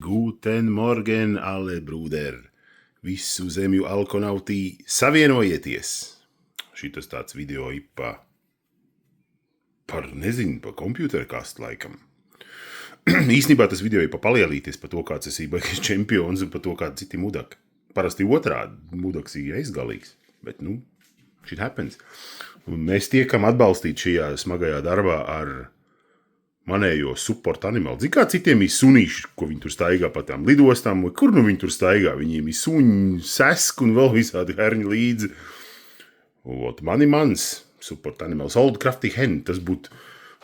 Guten Morgen, alle Bruder! Visu zemju alkonautī savienojieties! Šitas tāds video ir par kompjuterkastu laikam. Īsnībā tas video ir palielīties par to, kāds es baigies čempions un par to, kādi citi mudaki. Parasti otrādi, mudaks ir aizgalīgs, bet shit happens. Un mēs tiekam atbalstīt šajā smagajā darbā ar manējo support animālu. Zini, kā citiem ir sunīši, ko viņi tur staigā pa tām lidostām, vai kur viņi tur staigā? Viņiem ir suņi, sesk un vēl visādi herņi līdzi. Man ir mans support animāls, old crafty hen. Tas būtu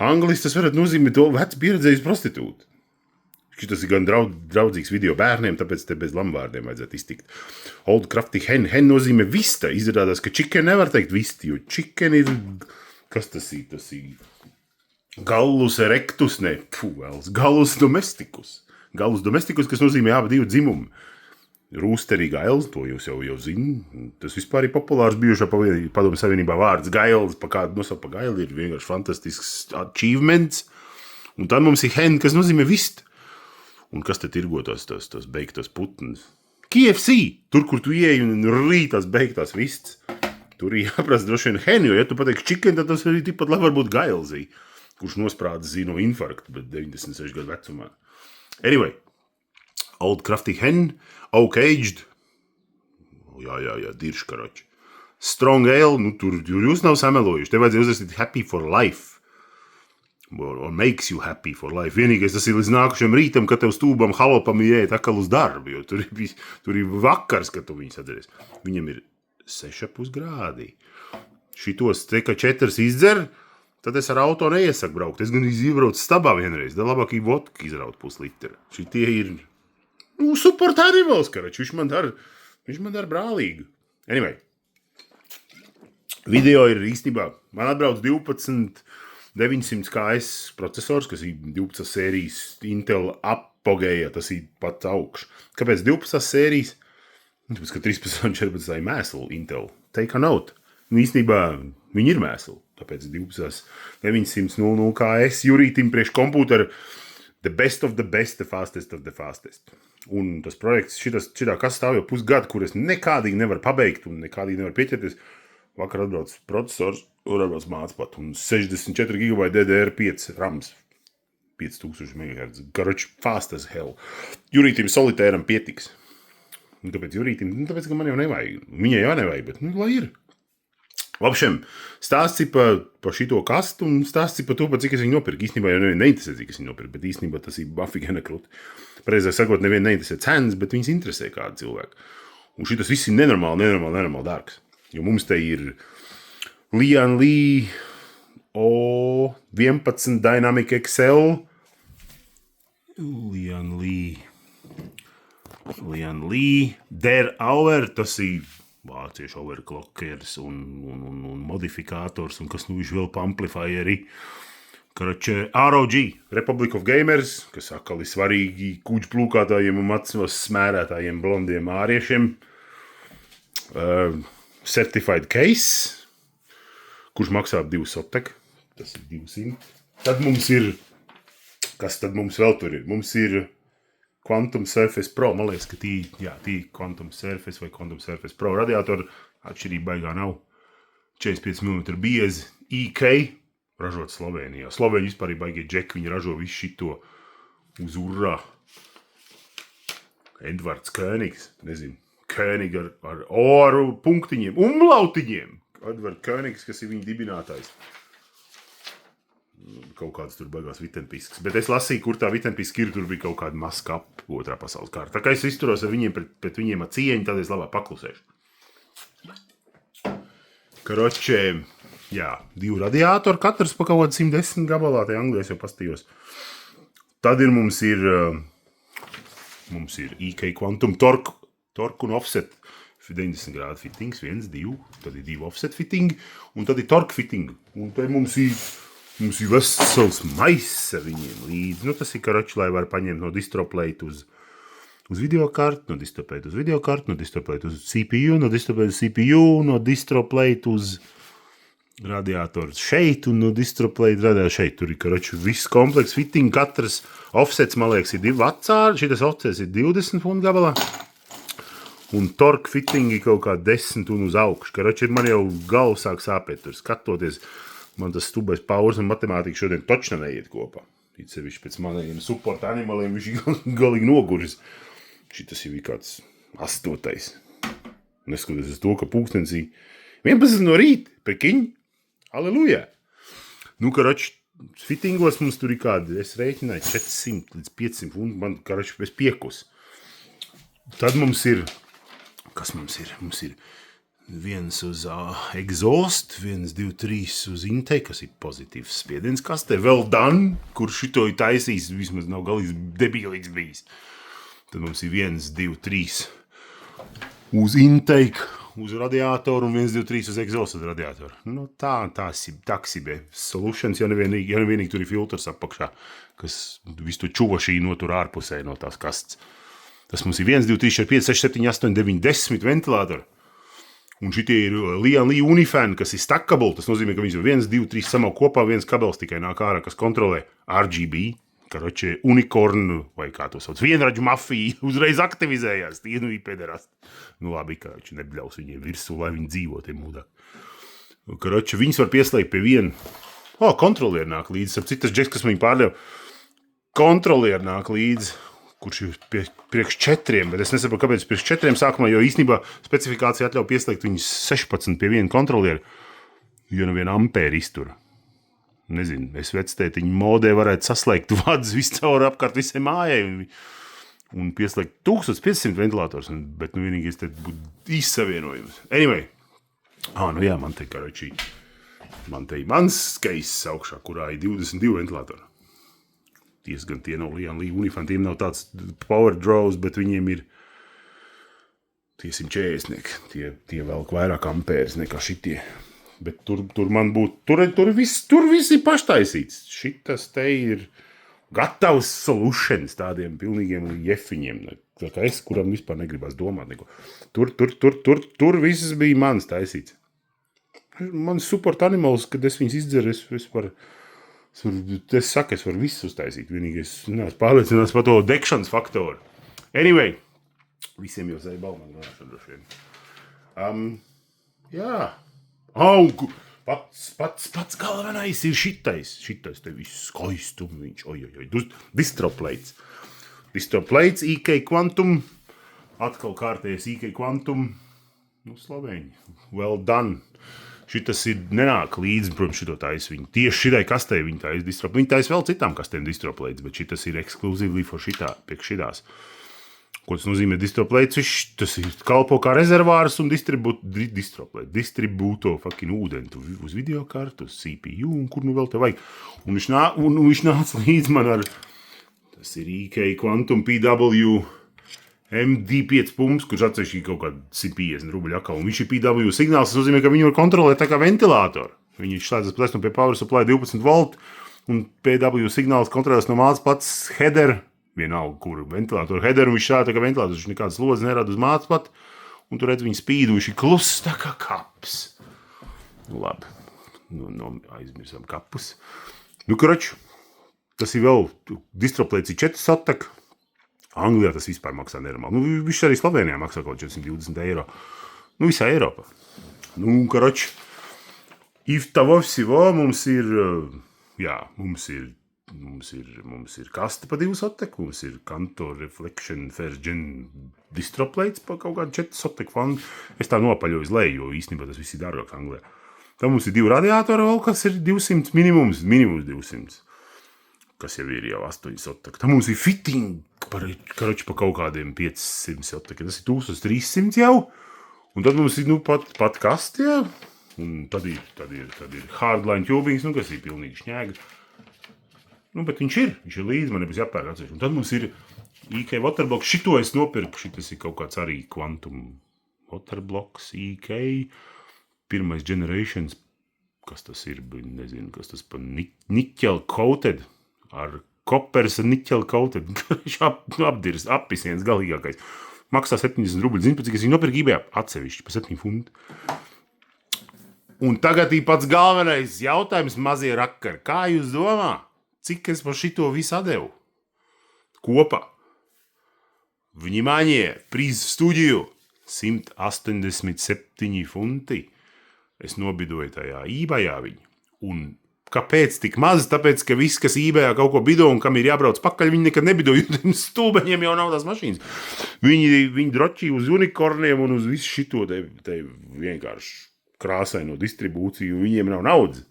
angliski, tas varētu nozīmēt to vecu pieredzējis prostitūtu. Šitas ir gan draudzīgs video bērniem, tāpēc te bez lamvārdiem vajadzētu iztikt. Old crafty hen. Hen nozīmē vista. Izrādās, ka chicken nevar teikt visti, jo chicken ir... Kas tas ir? Tas ir... Gallus erectus, Gallus domesticus. Gallus domesticus, kas nozīmē abi divu dzimumu. Rūsterī gails, to jūs jau zini. Tas vispār ir populārs bijušā padomju savienībā vārds gails, pa kādu nosaukt pa gaili, ir vienkārši fantastisks achievements. Un tad mums ir hen, kas nozīmē vist. Un kas te tirgo tos beigtos putnus? KFC, tur, kur tu ieej un rītās beigtās vists. Tur ir jāprasa droši vien hen, jo ja tu pateiksi chicken, tad tas arī tikpat labi varbūt gailzī. Kurš nosprāda no infarkta, bet 96 gadu vecumā. Anyway, old crafty hen, oak-aged, jā, dirškaroči. Strong ale, tur jūs nav samelojuši, te vajadzēja uzrakstīt happy for life, or makes you happy for life. Vienīgais tas ir līdz nākušajam rītam, kad tev stūbam halopam ieiet akal uz darbu, jo tur ir vakars, kad tu viņus atceries. Viņam ir 6,5 grādi. Šitos te, ka 4 izdzer, tad es ar auto neiesaku braukt. Es gan izbraucu stabā vienreiz. Da labāk ir vodka izraut puslitru. Šitie ir support animals, karač. Viņš man dar brālīgu. Anyway. Video ir īstenībā. Man atbrauc 12900 KS procesors, kas ir 12 sērijas Intel apogēja. Tas ir pat augš. Kāpēc 12 sērijas? Tāpēc, ka 13 un 14 ir mēsli Intel. Take a note. Īstenībā viņi ir mēsli. Tāpēc 12.900 KS Jurītim priekš kompūtera the best of the best, the fastest of the fastest. Un tas projekts, šitā kas stāv jau pusgadu, kur es nekādīgi nevaru pabeigt un nekādīgi nevaru pieķerties. Vakar atbrauc procesors, un atbrauc mācpat, un 64 GB DDR5 RAMs, 5000 MHz. Garoči, fast as hell. Jurītim solitēram pietiks. Un tāpēc Jurītim, tāpēc, ka man jau nevajag. Viņai jau nevajag, bet lai ir. Labšiem, stāsts ir par šito kastu un stāsts ir par to, cik es viņu nopirku. Īstenībā jau nevienu neinteresē, cik es viņu nopirku, bet īstenībā tas ir afigena krūti. Pareizāk sakot, nevienu neinteresē cenas, bet viņas interesē kādu cilvēku. Un šitas viss ir nenormāli dārgs. Jo mums te ir Lian Li O11 Dynamic XL. Lian Li Der Hour, tas ir vāciešu overclockers un modifikators, un kas viņš vēl pa amplifieri. Karače, ROG, Republic of Gamers, kas atkal ir svarīgi kuģu plūkātājiem un macos smērētājiem blondiem āriešiem. Certified case, kurš maksā 2 sotek, tas ir 200. Tad mums ir, kas tad mums vēl tur ir? Mums ir Quantum Surface Pro, man liekas, ka tī Quantum Surface vai Quantum Surface Pro radiatori, atšķirība baigā nav. 45 mm biezi, IK, ražot Slovenijā. Slovēņi vispār ir baigie džeki, viņi ražo visu šito uz urā. Edvards Königs, nezinu, König ar punktiņiem, umlautiņiem. Edvards Königs, kas ir viņa dibinātājs. Kaut kāds tur baigās vitenpisks. Bet es lasīju, kur tā vitenpiska ir, tur bija kaut kāda maska ap otrā pasaules kārta. Tā kā es izturos ar viņiem pret viņiem ar cieņu, tad es labāk paklusēšu. Karoče, jā, 2 radiātori, katrs pa kaut kādu 110 gabalā, te Anglijā jau pastījos. Tad mums ir IK Quantum Torque un Offset 90 grādu fittings, 1, 2, tad ir 2 offset fitting, un tad ir torque fitting. Un te mums ir vesels maiss ar viņiem līdzi. Tas ir karoči, lai var paņemt no distroplate uz videokartu, no distroplate uz videokartu, no distroplate uz CPU, no distroplate uz CPU, no distroplate uz radiators šeit un no distroplate radiators šeit. Tur ir, karoči, viss kompleks fitting, katrs offsets, man liekas, ir 2 vecāri, šitas offsets ir 20 fundu gabalā. Un torque fittingi kaut kā 10 un uz augšu. Karoči, man jau galva sāk sāpēt tur skatoties. Man tas stubais powers un matemātika šodien točna neiet kopā. It sevišķi pēc manējiem support animaliem viņš ir galīgi noguris. Šitas jau ir kāds 8. Neskatoties uz to, ka pūkstensī 11 no rīta, pekiņ, aleluja. Nu, karoči, fittingos mums tur ir kādi, es rēķināju 400 līdz 500 fundu, man, karoči, bez piekus. Tad mums ir, kas mums ir? Mums ir viens uz exhaust, 1, 2, 3 uz intake, kas ir pozitīvs spiediens kastē, well done, kur šito ir taisījis, vismaz nav galīgi debīlīgs bijis. Tad mums ir 1, 2, 3 uz intake, uz radiātoru un 1, 2, 3 uz exhaust uz radiātoru. Nu, tās ir taksibē solutions, ja nevienīgi tur ir filtrs apakšā, kas visu to čuvašī notur ārpusē no tās kastes. Tas mums ir 1, 2, 3, 4, 5, 6, 7, 8, 9, 10 ventilātori. Un šitie ir Lian Li Unifan, kas ir stackable. Tas nozīmē, ka viņas 1, 2, 3 samauk kopā, viens kabels tikai nāk ārā, kas kontrolē RGB, karoči unikornu, vai kā to sauc, vienraģu mafiju, uzreiz aktivizējās. Tie nu ir pederasti. Nu labi, karoči, nebļaus viņiem virsū, lai viņi dzīvo tie mūdā. Karoči, viņas var pieslēgt pie viena. Kontrolieri nāk līdzi. Ap citas džeks, kas viņi pārļauj, kontrolieri nāk līdzi. Kurš ir priekš 4, bet es nesaprotu, kāpēc priekš 4 sākumā, jo īstenībā specifikācija atļauj pieslēgt viņus 16 pie viena kontrolieri, jo no 1 ampēri iztur. Nezinu, es vectētiņu modē varētu saslēgt vadus viscaur apkārt visai mājai un pieslēgt 1500 ventilators, bet nu vienīgais te būtu izsavienojums. Anyway, nu jā, man te karoči, man te ir mans case augšā, kurā ir 22 ventilatori. Gan tie nav Lian Li Unifan, tiem nav tāds power draws, bet viņiem ir tie 140, tie velk vairāk ampērs nekā šitie. Bet tur man būtu, tur viss ir paštaisīts. Šitas te ir gatavs solutions tādiem pilnīgiem jefiņiem. Tā kā es, kuram vispār negribas domāt neko. Tur viss bija mans taisīts. Man support animals, kad es viņus izdzeru, es varu visu uztaisīt, vienīgais neesmu pārliecināts par to degšanas faktoru. Anyway, visiem jau zēja balmā runāšana droši vien. Jā. Pats galvenais ir šitais te viss skaistumiņš, distroplates. Distroplates, IK Quantum, atkal kārtējies IK Quantum, slavēņi, well done. Šitas ir nenāk līdzi, protams, šito tais viņi. Tieši šitai kastē viņi tais distroplates. Viņi tais vēl citām kastēm distroplates, bet šitas ir exclusively for priekš šitās. Ko tas nozīmē distroplates? Tas ir kalpo kā rezervārs un distribūto fucking ūdeni uz videokartu, uz CPU un kur nu vēl te vajag. Un viņš nāca līdzi man ar, tas ir IK Quantum PW MD5 pumps, kurš atsevišķi kaut kādu 150 rubļu akā, un viņš ir PW signāls, tas nozīmē, ka viņi var kontrolēt tā kā ventilātoru. Viņi slēdzas plesnu pie power supply 12 volt, un PW signāls kontrolēs no mācas pats header, vienalga, kur ventilātoru header, un viņš šāda tā kā ventilātors, viņš nekādas lodzes nerada uz mācas pat, un tur redz viņa spīdu, viņš ir kluss tā kā kaps. Nu labi, aizmirsam kapus. Nu, karoči, tas ir vēl, distroplates ir 4 satak, Anglijā tas vispār maksā nenormāli. Nu, viņš arī Slovenijā maksā kaut 420 eiro. Nu, visā Eiropā. Nu, karoči, if tavo всего mums ir, mums ir kaste pa 2 soteku, mums ir Kantor Reflection First Gen distroplates pa kaut kādu 4 soteku fanu. Es tā nopaļoju uz leju, jo īstenībā tas viss ir dārgāks Anglijā. Tad mums ir 2 radiātori vēl, kas ir 200 minimums 200. Kas jau ir 8 soteku. Tad mums ir fitting, karoči pa kaut kādiem 500 soteku. Tas ir 1300 jau. Un tad mums ir pat kaste, jā. Un tad ir hardline tubings, kas ir pilnīgi šņēga. Bet viņš ir līdzi, man nebūs jāpērk atsevišķi. Un tad mums ir IK Waterblocks. Šito es nopirku, šitas ir kaut kāds arī Quantum Waterblocks, IK. Pirmais generations, kas tas ir, nezinu, kas tas pa nickel coated. Ar kopers un niķeli coated. Apdirs, apisiens galīgākais. Maksā 70 rubļi. Zinu, pēc cik es viņu nopirku eBay atsevišķi pa 7 fundu. Un tagad ir pats galvenais jautājums, mazie rakari. Kā jūs domā, cik es par šito visu atdevu? Kopā. Внимание, приз в студiju 187 funti. Es nobidoju tajā eBayā viņu. Un kāpēc tik maz? Tāpēc, ka viss, kas eBayā kaut ko bido un kam ir jābrauc pakaļ, viņi nekad nebido, jo tiem stulbeņiem jau nav tās mašīnas. Viņi droķī uz unikorniem un uz visu šito te vienkārši krāsaino distribūciju. Viņiem nav naudas,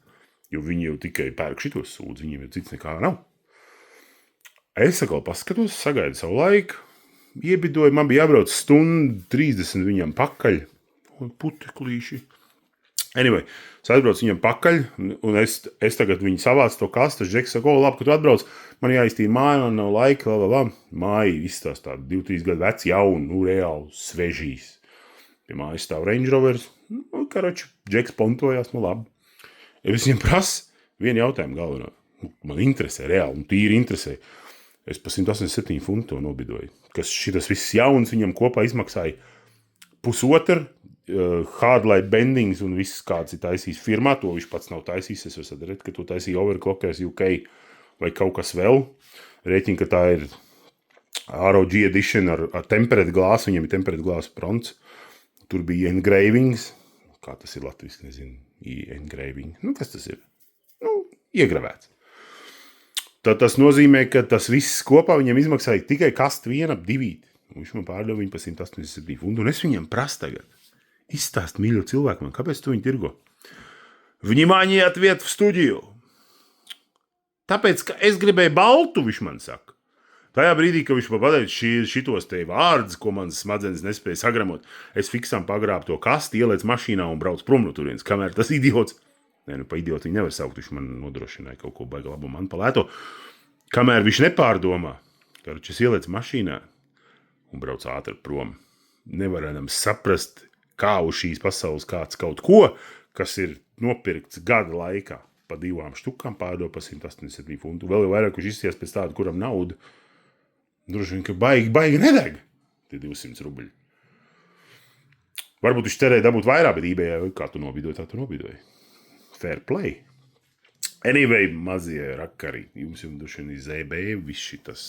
jo viņi jau tikai pērk šitos sūdz. Viņiem jau cits nekā nav. Es atkal paskatos, sagaidu savu laiku. Iebidoju, man bija jābrauc 1:30 viņam pakaļ. Puteklīši. Anyway, es atbraucu viņam pakaļ, un es tagad viņu savācu to kastu. Džeks saka, labi, ka tu atbrauc, man jāiztīra māja, man nav laika, Māja izstās tāda 2-3 gadu veci, jaunu, reāli svežīs. Pie mājas stāv Range Rovers, karoči, Džeks pontojās, labi. Es viņam prasu vienu jautājumu galvenā. Man interesē, reāli, un tīri interesē. Es pa 187 funtu to nobidoju. Kas šitas viss jauns viņam kopā izmaksāja pusotru, hardlight bendings un viss kāds ir taisījis firmā. To viņš pats nav taisījis. Es varu redzēt, ka to taisīja Overclockers UK vai kaut kas vēl. Rēķina, ka tā ir ROG edition ar temperate glāsu. Viņam ir temperate glāsu fronts. Tur bija engravings. Kā tas ir latviski, nezinu. Engraving. Kas tas ir? Iegravēts. Tad tas nozīmē, ka tas viss kopā viņam izmaksāja tikai kastu vienu ap 2. Viņš man pārdeva viņu pa 187 funtu. Un es viņam prasu tagad. Izstāst mīļo cilvēku man, kāpēc tu viņu tirgo? Внимание, ответ в студiju. Tāpēc, ka es gribēju baltu, viņš man saka. Tajā brīdī, kad viņš man pateica šitos te vārdus, ko manas smadzenes nespēja sagramot, es fiksām pagrābu to kasti, ieliec mašīnā un brauc prom no turienes, kamēr tas idiots. Pa idiotu viņu nevar saukt, viņš man nodrošināja kaut ko baigi labu man palēto. Kamēr viņš nepārdomā, ka es ieliec mašīnā un brauc ātri prom. Nevaram saprast, kā uz šīs pasaules kāds kaut ko, kas ir nopirkts gada laikā pa 2 štukām, pārdod pa 187 funtu. Vēl jau vairāk, viņš izsies pēc tādu, kuram nauda. Droši vien, ka baigi nedeg tie 200 rubļi. Varbūt viņš cerēja dabūt vairāk, bet eBayā, kā tu nobidoji, tā tu nobidoji. Fair play. Anyway, mazie rakari, jums droši vien ir ZB, viss šitas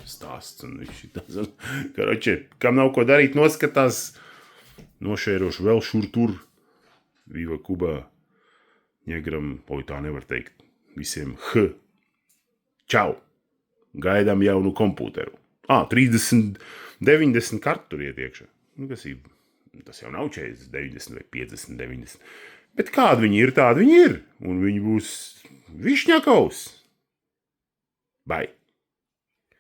stāsts un viss šitas. Karoči, kam nav ko darīt, noskatās, nošērošu vēl šur tur. Viva Kuba, Ņegram, tā nevar teikt. Visiem Čau. Gaidām jaunu kompūteru. 30, 90 kartu tur iet iekšā. Tas jau nav 40, 90 vai 50, 90. Bet kādi viņi ir, tādi viņi ir. Un viņi būs višņakaus. Bye.